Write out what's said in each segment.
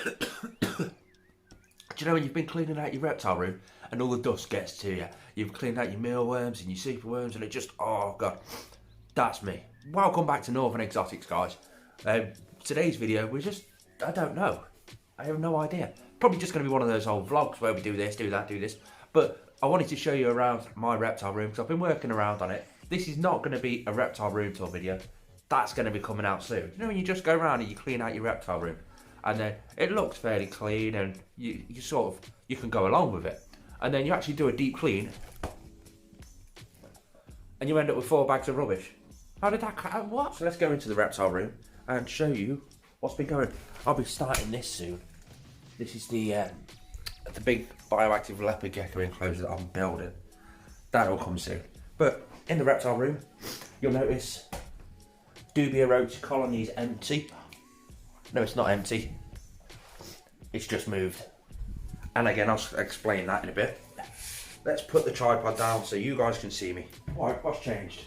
Do you know when you've been cleaning out your reptile room and all the dust gets to you? You've cleaned out your mealworms and your superworms and it just, oh God, that's me. Welcome back to Northern Exotics, guys. Today's video, I don't know. I have no idea. Probably just going to be one of those old vlogs where we do this, do that, do this. But I wanted to show you around my reptile room because I've been working around on it. This is not going to be a reptile room tour video. That's going to be coming out soon. You know when you just go around and you clean out your reptile room and then it looks fairly clean and you can go along with it. And then you actually do a deep clean and you end up with 4 bags of rubbish. How did that, what? So let's go into the reptile room and show you what's been going. I'll be starting this soon. This is the big bioactive leopard gecko enclosure that I'm building. That'll come soon. But in the reptile room, you'll notice dubia roach colony is empty. No, it's not empty. It's just moved. And again, I'll explain that in a bit. Let's put the tripod down so you guys can see me. Right, what's changed?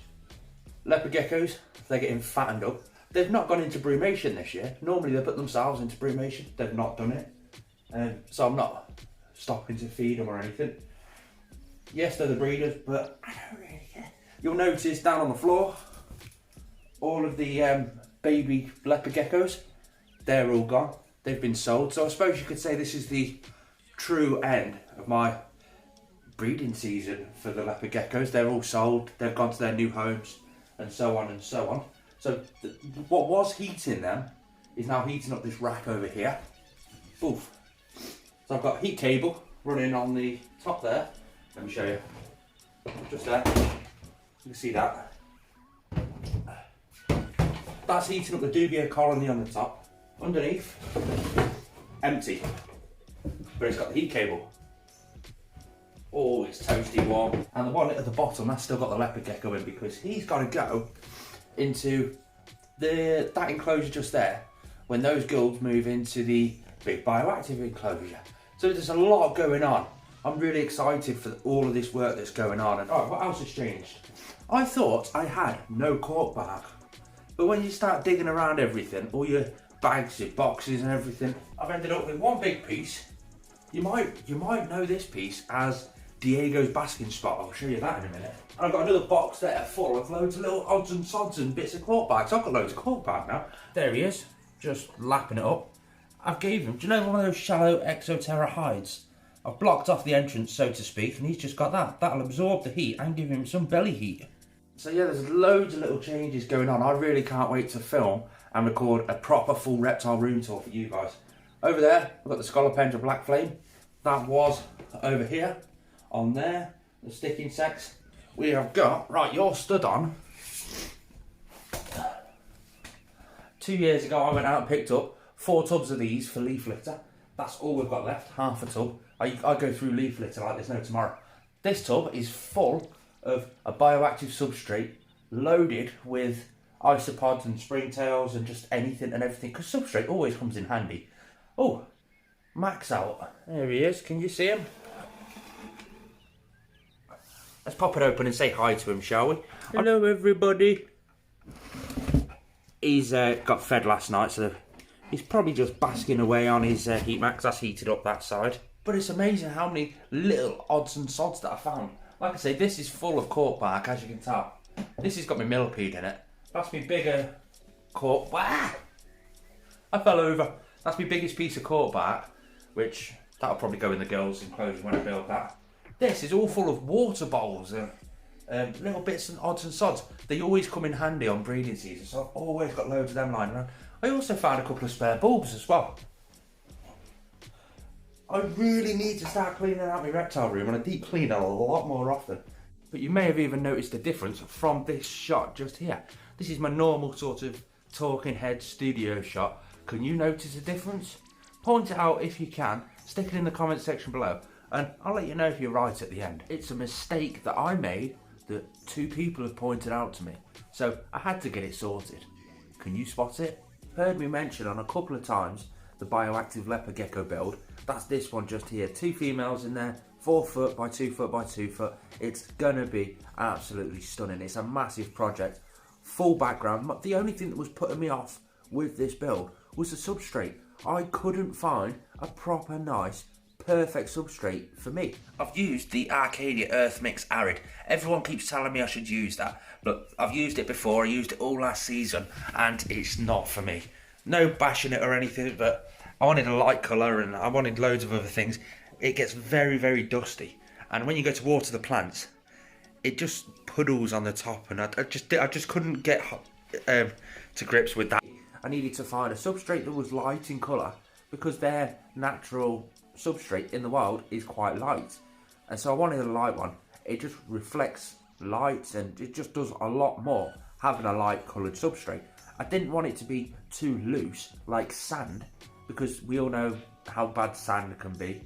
Leopard geckos, they're getting fattened up. They've not gone into brumation this year. Normally they put themselves into brumation. They've not done it. So I'm not stopping to feed them or anything. Yes, they're the breeders, but I don't really care. You'll notice down on the floor, all of the baby leopard geckos, they're all gone. They've been sold. So I suppose you could say this is the true end of my breeding season for the leopard geckos. They're all sold. They've gone to their new homes and so on and so on. So what was heating them is now heating up this rack over here. Oof. So I've got heat cable running on the top there. Let me show you. Just there. You can see that. That's heating up the dubia colony on the top. Underneath, empty. But it's got the heat cable. Oh, it's toasty warm. And the one at the bottom, that's still got the leopard gecko in because he's got to go into that enclosure just there when those gulls move into the big bioactive enclosure. So there's a lot going on. I'm really excited for all of this work that's going on. And what else has changed? I thought I had no cork bag, but when you start digging around everything, all your bags, your boxes and everything, I've ended up with one big piece. You might know this piece as Diego's basking spot. I'll show you that in a minute. And I've got another box there full of loads of little odds and sods and bits of cork bags. I've got loads of cork bag now. There he is, just lapping it up. I've gave him, do you know one of those shallow Exoterra hides? I've blocked off the entrance, so to speak, and he's just got that. That'll absorb the heat and give him some belly heat. So yeah, there's loads of little changes going on. I really can't wait to film and record a proper full reptile room tour for you guys. Over there, I've got the Scolopendra Black Flame. That was over here, on there, the sticking sex. We have got, right, you're stood on. 2 years ago, I went out and picked up 4 tubs of these for leaf litter. That's all we've got left, half a tub. I go through leaf litter like there's no tomorrow. This tub is full of a bioactive substrate loaded with isopods and springtails and just anything and everything, because substrate always comes in handy. Oh, Mac's out. There he is. Can you see him? Let's pop it open and say hi to him, shall we? Hello, everybody. He's got fed last night, so he's probably just basking away on his heat mat, 'cause that's heated up that side. But it's amazing how many little odds and sods that I found. Like I say, this is full of cork bark, as you can tell. This has got my millipede in it. That's my bigger cork. Ah! I fell over. That's my biggest piece of cork bark, which that'll probably go in the girls' enclosure when I build that. This is all full of water bowls and little bits and odds and sods. They always come in handy on breeding season, so I've always got loads of them lying around. I also found a couple of spare bulbs as well. I really need to start cleaning out my reptile room and I deep clean a lot more often. But you may have even noticed a difference from this shot just here. This is my normal sort of talking head studio shot. Can you notice a difference? Point it out if you can, stick it in the comment section below, and I'll let you know if you're right at the end. It's a mistake that I made that 2 people have pointed out to me, so I had to get it sorted. Can you spot it? Heard me mention on a couple of times the bioactive leopard gecko build. That's this one just here, 2 females in there, 4 foot by 2 foot by 2 foot. It's gonna be absolutely stunning. It's a massive project, full background. The only thing that was putting me off with this build was the substrate. I couldn't find a proper nice, perfect substrate for me. I've used the Arcadia Earth Mix Arid. Everyone keeps telling me I should use that, but I've used it before. I used it all last season, and it's not for me. No bashing it or anything, but I wanted a light colour and I wanted loads of other things. It gets very, very dusty, and when you go to water the plants, it just puddles on the top, and I just couldn't get to grips with that. I needed to find a substrate that was light in colour, because their natural substrate in the wild is quite light, and so I wanted a light one. It just reflects light and it just does a lot more having a light coloured substrate. I didn't want it to be too loose like sand, because we all know how bad sand can be.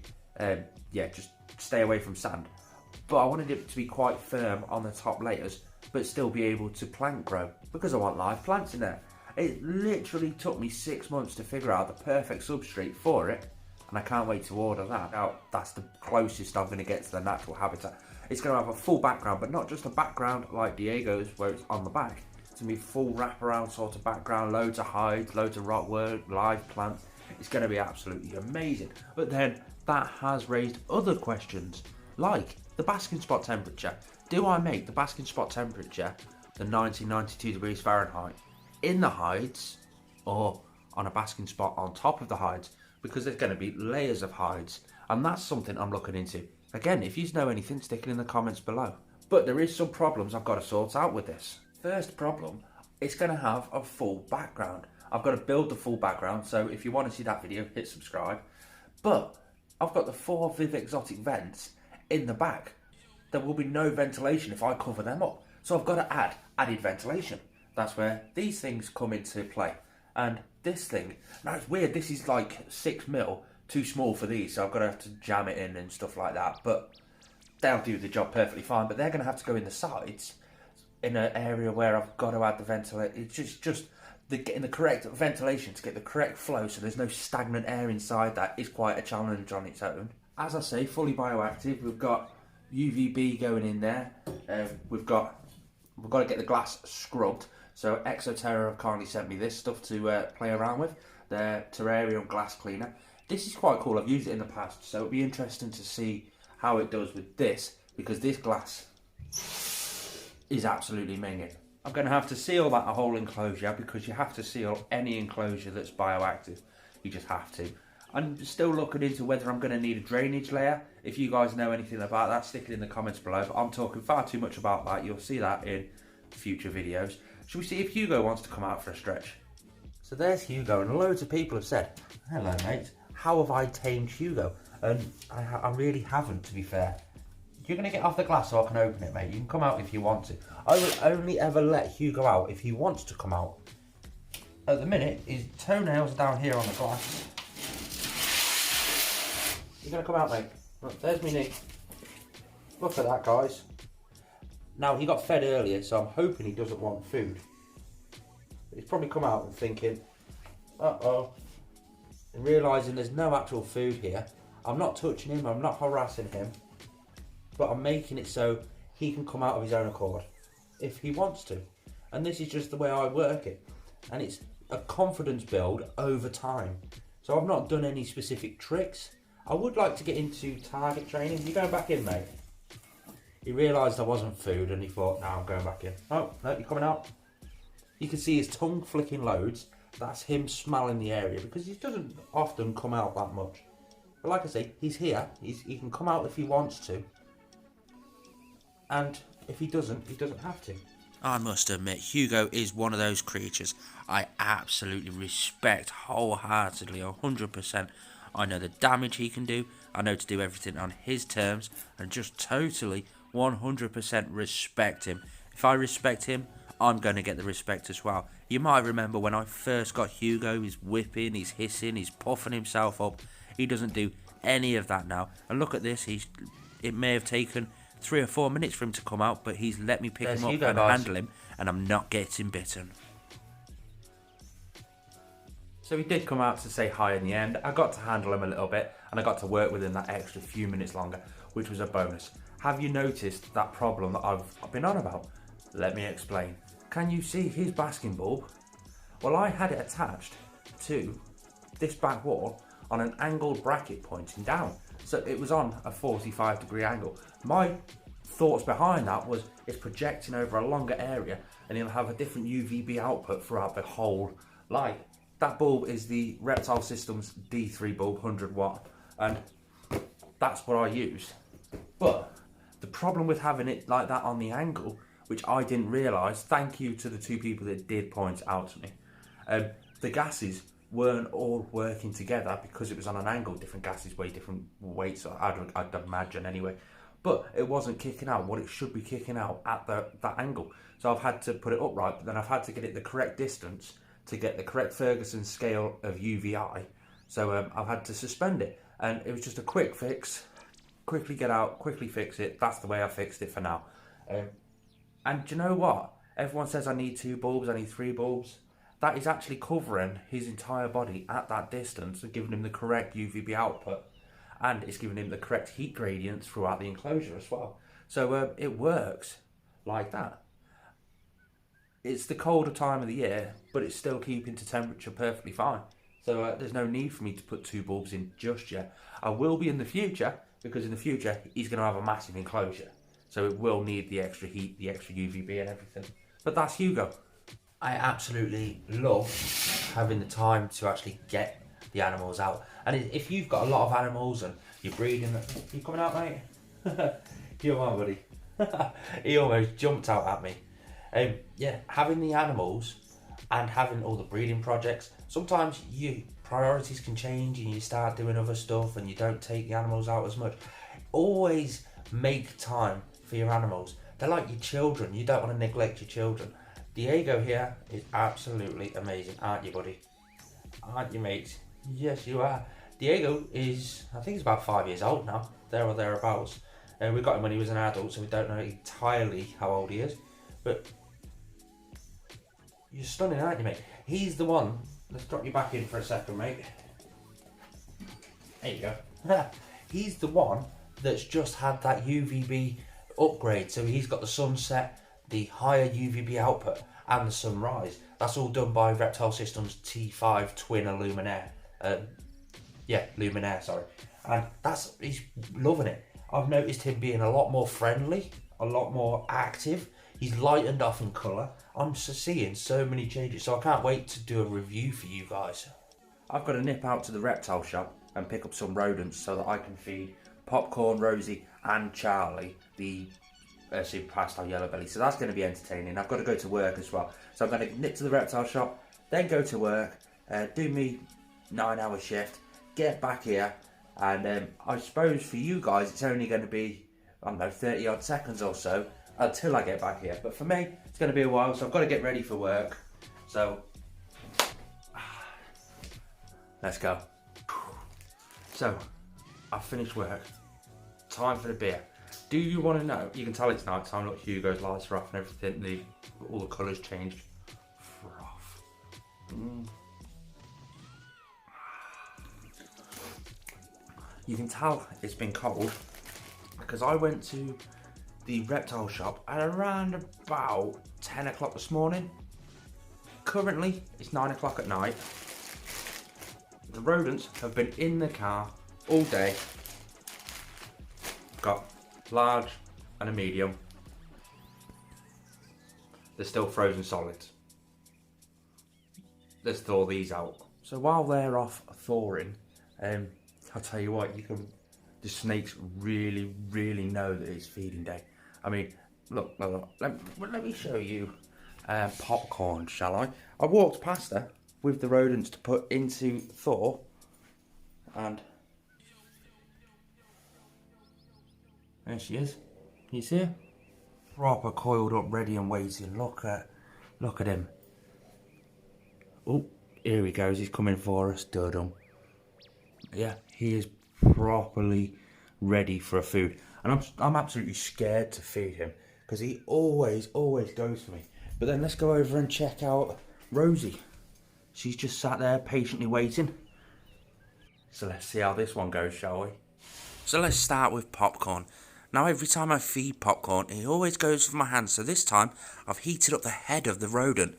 Yeah, just stay away from sand. But I wanted it to be quite firm on the top layers, but still be able to plant grow, because I want live plants in there. It literally took me 6 months to figure out the perfect substrate for it, and I can't wait to order that. Now, that's the closest I'm going to get to the natural habitat. It's going to have a full background, but not just a background like Diego's where it's on the back. It's going to be full wraparound sort of background, loads of hides, loads of rockwork, live plants. It's going to be absolutely amazing. But then that has raised other questions, like the basking spot temperature. Do I make the basking spot temperature the 90-92 degrees Fahrenheit in the hides, or on a basking spot on top of the hides? Because there's going to be layers of hides, and that's something I'm looking into. Again, if you know anything, stick it in the comments below. But there is some problems I've got to sort out with this. First problem, it's going to have a full background. I've got to build the full background, so if you want to see that video, hit subscribe. But I've got the 4 Viv Exotic vents in the back. There will be no ventilation if I cover them up. So I've got to add added ventilation. That's where these things come into play. And this thing, now it's weird, this is like 6mm, too small for these, so I've got to have to jam it in and stuff like that. But they'll do the job perfectly fine, but they're going to have to go in the sides, in an area where I've got to add the ventilation. It's just getting the correct ventilation to get the correct flow, so there's no stagnant air inside. That is quite a challenge on its own. As I say, fully bioactive. We've got UVB going in there. We've got to get the glass scrubbed. So Exoterra have kindly sent me this stuff to play around with, their terrarium glass cleaner. This is quite cool. I've used it in the past, so it'll be interesting to see how it does with this, because this glass is absolutely minging. I'm going to have to seal that whole enclosure, because you have to seal any enclosure that's bioactive. You just have to. I'm still looking into whether I'm going to need a drainage layer. If you guys know anything about that, stick it in the comments below. But I'm talking far too much about that. You'll see that in future videos. Should we see if Hugo wants to come out for a stretch? So there's Hugo, and loads of people have said, hello mate, how have I tamed Hugo? And I really haven't, to be fair. You're going to get off the glass so I can open it, mate. You can come out if you want to. I will only ever let Hugo out if he wants to come out. At the minute, his toenails are down here on the glass. You're going to come out, mate. Look, there's me knee. Look at that, guys. Now, he got fed earlier, so I'm hoping he doesn't want food. He's probably come out and thinking, uh-oh. And realising there's no actual food here. I'm not touching him, I'm not harassing him. But I'm making it so he can come out of his own accord, if he wants to. And this is just the way I work it. And it's a confidence build over time. So I've not done any specific tricks. I would like to get into target training. You going back in, mate? He realised I wasn't food and he thought, no, I'm going back in. Oh, no, you're coming out. You can see his tongue flicking loads. That's him smelling the area, because he doesn't often come out that much. But like I say, he's here. He can come out if he wants to. And if he doesn't have to. I must admit, Hugo is one of those creatures I absolutely respect wholeheartedly, 100%. I know the damage he can do. I know to do everything on his terms, and just totally 100% respect him. If I respect him, I'm going to get the respect as well. You might remember when I first got Hugo, he's whipping, he's hissing, he's puffing himself up. He doesn't do any of that now. And look at this, it may have taken 3 or 4 minutes for him to come out, but he's let me pick him up and handle him, and I'm not getting bitten. So he did come out to say hi in the end. I got to handle him a little bit, and I got to work with him that extra few minutes longer, which was a bonus. Have you noticed that problem that I've been on about? Let me explain. Can you see his basking bulb? Well, I had it attached to this back wall on an angled bracket pointing down. So it was on a 45-degree angle. My thoughts behind that was it's projecting over a longer area and it'll have a different UVB output throughout the whole light. That bulb is the Reptile Systems D3 bulb, 100 watt, and that's what I use. But the problem with having it like that on the angle, which I didn't realise, thank you to the two people that did point out to me, the gases weren't all working together because it was on an angle. Different gases weigh different weights, I'd imagine anyway. But it wasn't kicking out what it should be kicking out at that angle. So I've had to put it upright, but then I've had to get it the correct distance to get the correct Ferguson scale of UVI. So I've had to suspend it, and it was just a quick fix. Quickly get out, quickly fix it. That's the way I fixed it for now. And do you know what? Everyone says I need 2 bulbs, I need 3 bulbs. That is actually covering his entire body at that distance and giving him the correct UVB output. And it's giving him the correct heat gradients throughout the enclosure as well. So it works like that. It's the colder time of the year, but it's still keeping to temperature perfectly fine. So there's no need for me to put 2 bulbs in just yet. I will be in the future, because in the future he's going to have a massive enclosure. So it will need the extra heat, the extra UVB and everything. But that's Hugo. I absolutely love having the time to actually get the animals out. And if you've got a lot of animals and you're breeding them, you coming out, mate? Come on, buddy. He almost jumped out at me. Yeah, having the animals and having all the breeding projects, sometimes your priorities can change and you start doing other stuff and you don't take the animals out as much. Always make time for your animals. They're like your children. You don't want to neglect your children. Diego here is absolutely amazing, aren't you, buddy? Aren't you, mate? Yes, you are. Diego is, I think he's about 5 years old now, there or thereabouts. We got him when he was an adult, so we don't know entirely how old he is. But you're stunning, aren't you, mate? He's the one. Let's drop you back in for a second, mate. There you go. He's the one that's just had that UVB upgrade. So he's got the sunset, the higher UVB output, and the sunrise. That's all done by Reptile Systems T5 Twin Luminaire. Luminaire, sorry. And he's loving it. I've noticed him being a lot more friendly, a lot more active. He's lightened off in colour. I'm seeing so many changes, so I can't wait to do a review for you guys. I've got to nip out to the reptile shop and pick up some rodents so that I can feed Popcorn, Rosie and Charlie the super pastel yellow belly. So that's going to be entertaining. I've got to go to work as well. So I'm going to nip to the reptile shop, then go to work, do me 9-hour shift, get back here, and I suppose for you guys it's only going to be, I don't know, 30 odd seconds or so until I get back here. But for me, it's going to be a while, so I've got to get ready for work. So, let's go. So, I've finished work. Time for the beer. Do you want to know? You can tell it's night time. Look, Hugo's lights are off and everything. All the colours changed. Froth. You can tell it's been cold because I went to the reptile shop at around about 10 o'clock this morning. Currently, it's 9 o'clock at night. The rodents have been in the car all day. Got large and a medium. They're still frozen solids. Let's thaw these out. So while they're off thawing, I'll tell you what, the snakes really, really know that it's feeding day. I mean, look, let me show you Popcorn, shall I? I walked past her with the rodents to put into thaw, and there she is. You see her? Proper coiled up, ready and waiting. Look at him. Oh, here he goes. He's coming for us. Dudum. Yeah, he is properly ready for a food, and I'm absolutely scared to feed him because he always goes for me. But then let's go over and check out Rosie. She's just sat there patiently waiting. So let's see how this one goes, shall we? So let's start with Popcorn. Now every time I feed Popcorn, he always goes for my hand. So this time I've heated up the head of the rodent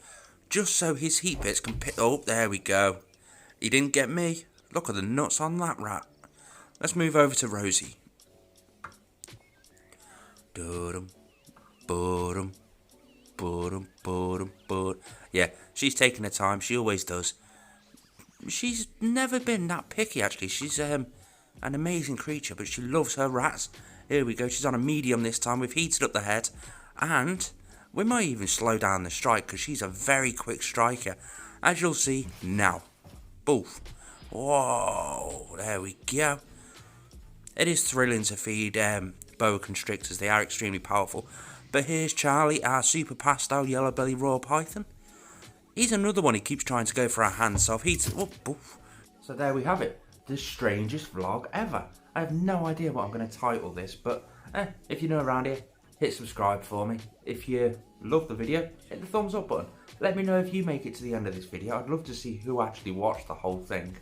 just so his heat bits can pick. Oh, there we go. He didn't get me. Look at the nuts on that rat. Let's move over to Rosie. Yeah, she's taking her time. She always does. She's never been that picky, actually. She's an amazing creature, but she loves her rats. Here we go. She's on a medium this time. We've heated up the head. And we might even slow down the strike, because she's a very quick striker. As you'll see now. Boof. Whoa. There we go. It is thrilling to feed boa constrictors. They are extremely powerful. But here's Charlie, our super pastel yellow belly raw python. He's another one. He keeps trying to go for our hands, so I've heated... Oh, boof. So there we have it. The strangest vlog ever. I have no idea what I'm going to title this, but if you're new around here, hit subscribe for me. If you love the video, hit the thumbs up button. Let me know if you make it to the end of this video. I'd love to see who actually watched the whole thing.